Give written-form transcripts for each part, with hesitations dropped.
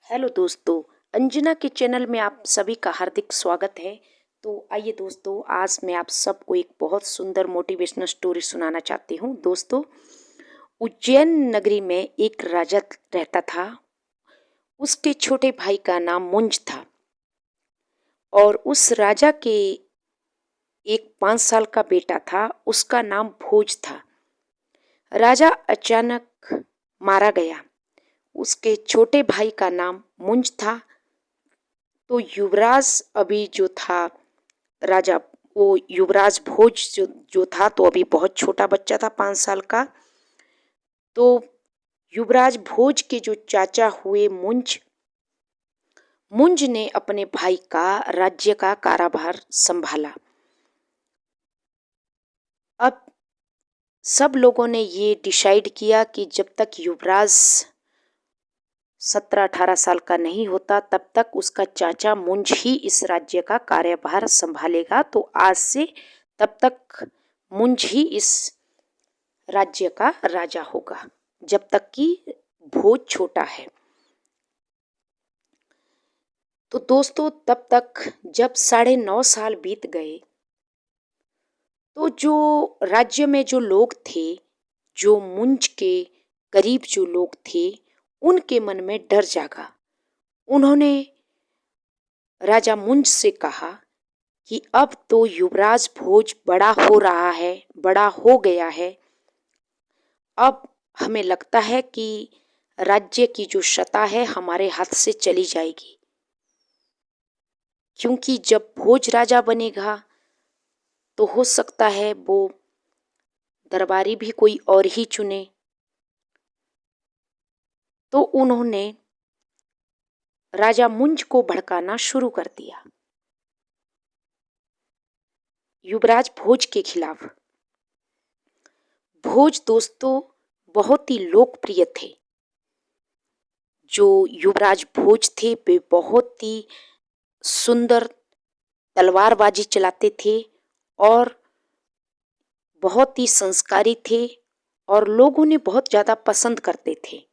Hello दोस्तों। अंजना के channel में आप सभी का हार्दिक स्वागत है। तो आइए दोस्तों, आज मैं आप सबको एक बहुत सुंदर मोटिवेशनल स्टोरी सुनाना चाहती हूँ। दोस्तों, उज्जैन नगरी में एक राजा रहता था। उसके छोटे भाई का नाम मुंज था और उस राजा के एक 5 साल का बेटा था, उसका नाम भोज था। राजा अचानक मारा गया। उसके छोटे भाई का नाम मुंज था। तो युवराज अभी जो था राजा, वो युवराज भोज जो था, तो अभी बहुत छोटा बच्चा था, 5 साल का। तो युवराज भोज के जो चाचा हुए मुंज मुंज ने अपने भाई का राज्य का कारोबार संभाला। अब सब लोगों ने ये डिसाइड किया कि जब तक युवराज 17-18 साल का नहीं होता, तब तक उसका चाचा मुंज ही इस राज्य का कार्यभार संभालेगा। तो आज से तब तक मुंज ही इस राज्य का राजा होगा, जब तक कि भोज छोटा है। तो दोस्तों, तब तक जब 9.5 साल बीत गए, तो जो राज्य में जो लोग थे, जो मुंज के करीब जो लोग थे, उनके मन में डर जागा। उन्होंने राजा मुंज से कहा कि अब तो युवराज भोज बड़ा हो रहा है, बड़ा हो गया है। अब हमें लगता है कि राज्य की जो सत्ता है हमारे हाथ से चली जाएगी, क्योंकि जब भोज राजा बनेगा तो हो सकता है वो दरबारी भी कोई और ही चुने। तो उन्होंने राजा मुंज को भड़काना शुरू कर दिया युवराज भोज के खिलाफ। भोज दोस्तों बहुत ही लोकप्रिय थे। जो युवराज भोज थे वे बहुत ही सुंदर तलवारबाजी चलाते थे और बहुत ही संस्कारी थे और लोग उन्हें बहुत ज़्यादा पसंद करते थे।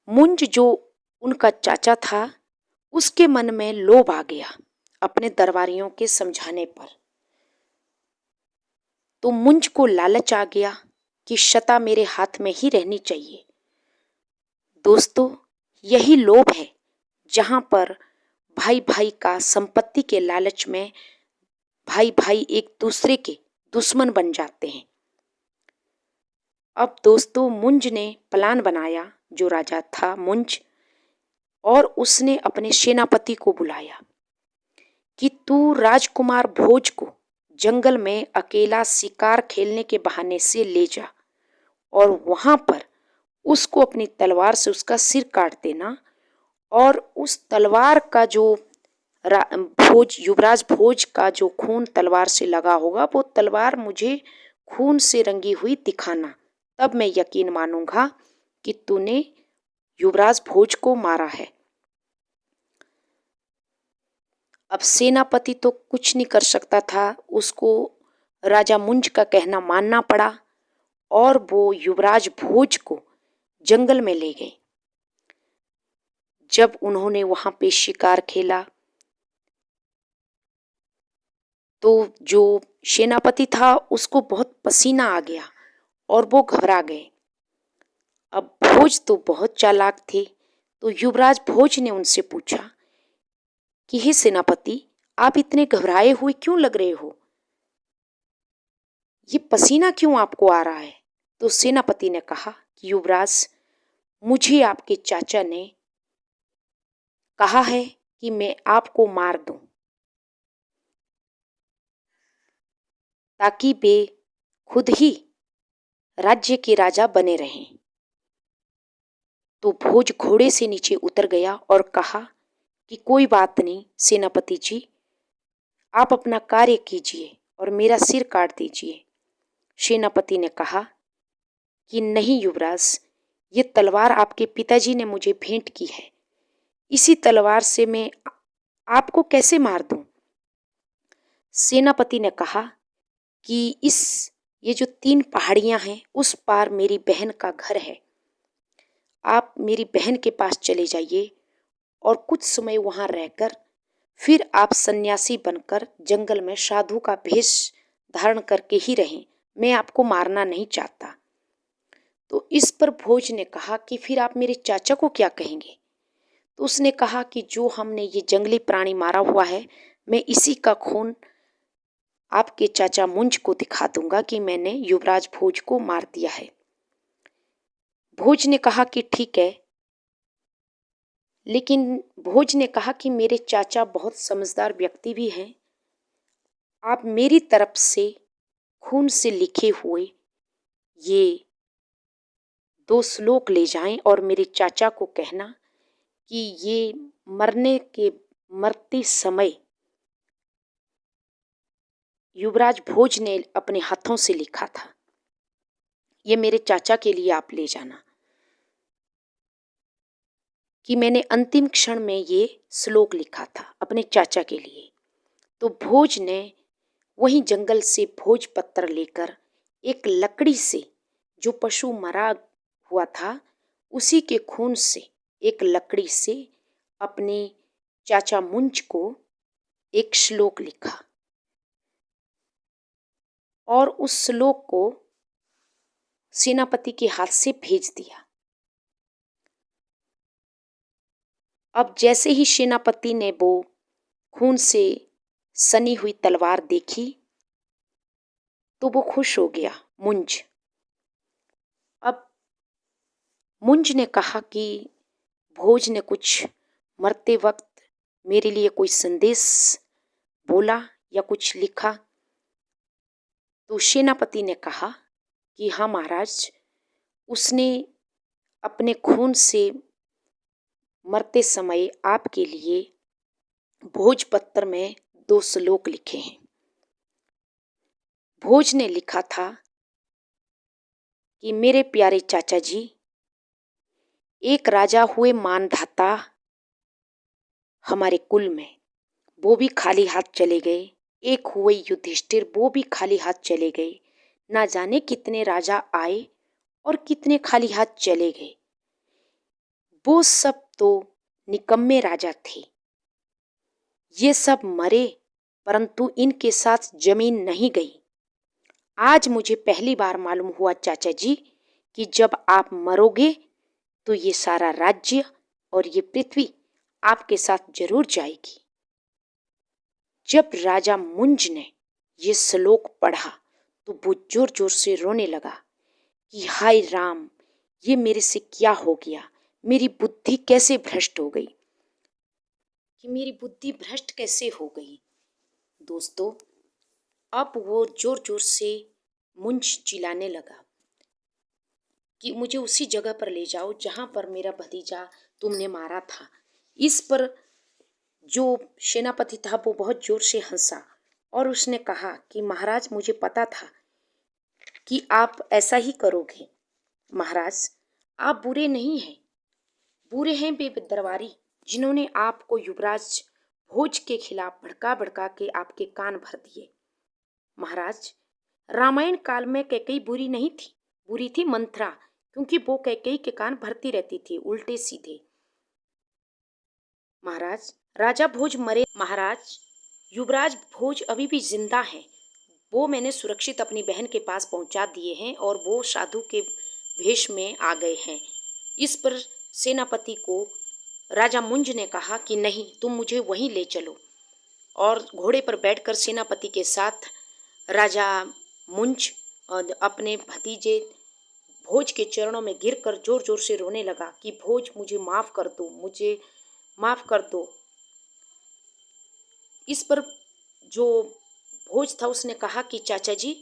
मुंज जो उनका चाचा था, उसके मन में लोभ आ गया अपने दरबारियों के समझाने पर। तो मुंज को लालच आ गया कि सत्ता मेरे हाथ में ही रहनी चाहिए। दोस्तों, यही लोभ है जहां पर भाई भाई का संपत्ति के लालच में भाई भाई एक दूसरे के दुश्मन बन जाते हैं। अब दोस्तों, मुंज ने प्लान बनाया, जो राजा था मुंज, और उसने अपने सेनापति को बुलाया कि तू राजकुमार भोज को जंगल में अकेला शिकार खेलने के बहाने से ले जा और वहां पर उसको अपनी तलवार से उसका सिर काट देना। और उस तलवार का जो भोज युवराज भोज का जो खून तलवार से लगा होगा, वो तलवार मुझे खून से रंगी हुई दिखाना, तब मैं यकीन मानूंगा कि तूने युवराज भोज को मारा है। अब सेनापति तो कुछ नहीं कर सकता था, उसको राजा मुंज का कहना मानना पड़ा और वो युवराज भोज को जंगल में ले गए। जब उन्होंने वहां पे शिकार खेला, तो जो सेनापति था उसको बहुत पसीना आ गया और वो घबरा गए। अब भोज तो बहुत चालाक थे, तो युवराज भोज ने उनसे पूछा कि हे सेनापति, आप इतने घबराए हुए क्यों लग रहे हो? ये पसीना क्यों आपको आ रहा है? तो सेनापति ने कहा कि युवराज, मुझे आपके चाचा ने कहा है कि मैं आपको मार दूं, ताकि वे खुद ही राज्य के राजा बने रहें। तो भोज घोड़े से नीचे उतर गया और कहा कि कोई बात नहीं सेनापति जी, आप अपना कार्य कीजिए और मेरा सिर काट दीजिए। सेनापति ने कहा कि नहीं युवराज, ये तलवार आपके पिताजी ने मुझे भेंट की है, इसी तलवार से मैं आपको कैसे मार दूं? सेनापति ने कहा कि ये जो 3 पहाड़ियां हैं, उस पार मेरी बहन का घर है। आप मेरी बहन के पास चले जाइए और कुछ समय वहाँ रहकर फिर आप सन्यासी बनकर जंगल में साधु का भेष धारण करके ही रहें। मैं आपको मारना नहीं चाहता। तो इस पर भोज ने कहा कि फिर आप मेरे चाचा को क्या कहेंगे? तो उसने कहा कि जो हमने ये जंगली प्राणी मारा हुआ है, मैं इसी का खून आपके चाचा मुंज को दिखा दूंगा कि मैंने युवराज भोज को मार दिया है। भोज ने कहा कि ठीक है, लेकिन भोज ने कहा कि मेरे चाचा बहुत समझदार व्यक्ति भी हैं। आप मेरी तरफ से खून से लिखे हुए ये 2 श्लोक ले जाएं और मेरे चाचा को कहना कि ये मरते समय युवराज भोज ने अपने हाथों से लिखा था। ये मेरे चाचा के लिए आप ले जाना कि मैंने अंतिम क्षण में ये श्लोक लिखा था अपने चाचा के लिए। तो भोज ने वहीं जंगल से भोज पत्तर लेकर एक लकड़ी से, जो पशु मरा हुआ था उसी के खून से, एक लकड़ी से अपने चाचा मुंज को एक श्लोक लिखा और उस श्लोक को सेनापति के हाथ से भेज दिया। अब जैसे ही सेनापति ने वो खून से सनी हुई तलवार देखी तो वो खुश हो गया, मुंज। अब मुंज ने कहा कि भोज ने कुछ मरते वक्त मेरे लिए कोई संदेश बोला या कुछ लिखा? तो सेनापति ने कहा कि हाँ महाराज, उसने अपने खून से मरते समय आपके लिए भोजपत्र में 2 श्लोक लिखे हैं। भोज ने लिखा था कि मेरे प्यारे चाचा जी, एक राजा हुए मानधाता हमारे कुल में, वो भी खाली हाथ चले गए। एक हुए युधिष्ठिर, वो भी खाली हाथ चले गए। ना जाने कितने राजा आए और कितने खाली हाथ चले गए। वो सब तो निकम्मे राजा थे। ये सब मरे, परंतु इनके साथ जमीन नहीं गई। आज मुझे पहली बार मालूम हुआ चाचा जी कि जब आप मरोगे तो ये सारा राज्य और ये पृथ्वी आपके साथ जरूर जाएगी। जब राजा मुंज ने ये श्लोक पढ़ा तो वो जोर जोर से रोने लगा कि हाय राम, ये मेरे से क्या हो गया? मेरी बुद्धि कैसे भ्रष्ट हो गई? कि मेरी बुद्धि भ्रष्ट कैसे हो गई? दोस्तों, अब वो जोर जोर से मुंज चिल्लाने लगा कि मुझे उसी जगह पर ले जाओ जहां पर मेरा भतीजा तुमने मारा था। इस पर जो सेनापति था वो बहुत जोर से हंसा और उसने कहा कि महाराज, मुझे पता था कि आप ऐसा ही करोगे। महाराज, आप बुरे नहीं हैं। बुरे हैं वे दरबारी जिन्होंने आपको युवराज भोज के खिलाफ भड़का भड़का के आपके कान भर दिए। महाराज, रामायण काल में कैकेयी बुरी नहीं थी, बुरी थी मंथरा, क्योंकि वो कैकेयी के कान भरती रहती थी उल्टे सीधे। महाराज, राजा भोज मरे। महाराज, युवराज भोज अभी भी जिंदा हैं। वो मैंने सुरक्षित अपनी बहन के पास पहुंचा दिए हैं और वो साधु के भेष में आ गए हैं। इस पर सेनापति को राजा मुंज ने कहा कि नहीं, तुम मुझे वहीं ले चलो। और घोड़े पर बैठकर सेनापति के साथ राजा मुंज और अपने भतीजे भोज के चरणों में गिरकर जोर जोर से रोने लगा कि भोज, मुझे माफ कर दो, मुझे माफ कर दो। इस पर जो भोज था उसने कहा कि चाचा जी,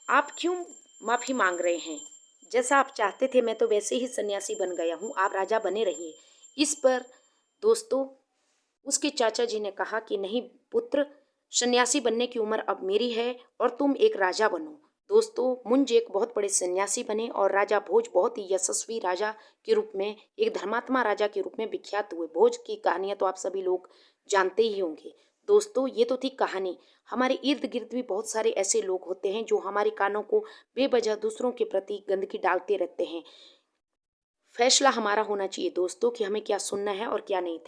आप क्यों माफी मांग रहे हैं? जैसा आप चाहते थे मैं तो वैसे ही सन्यासी बन गया हूँ, आप राजा बने रहिए। इस पर दोस्तों उसके चाचा जी ने कहा कि नहीं पुत्र, सन्यासी बनने की उम्र अब मेरी है और तुम एक राजा बनो। दोस्तों, मुंज एक बहुत बड़े सन्यासी बने और राजा भोज बहुत ही यशस्वी राजा के रूप में, एक धर्मात्मा राजा के रूप में विख्यात हुए। भोज की कहानियां तो आप सभी लोग जानते ही होंगे। दोस्तों, ये तो थी कहानी। हमारे इर्द गिर्द भी बहुत सारे ऐसे लोग होते हैं जो हमारे कानों को बेवजह दूसरों के प्रति गंदगी डालते रहते हैं। फैसला हमारा होना चाहिए दोस्तों कि हमें क्या सुनना है और क्या नहीं।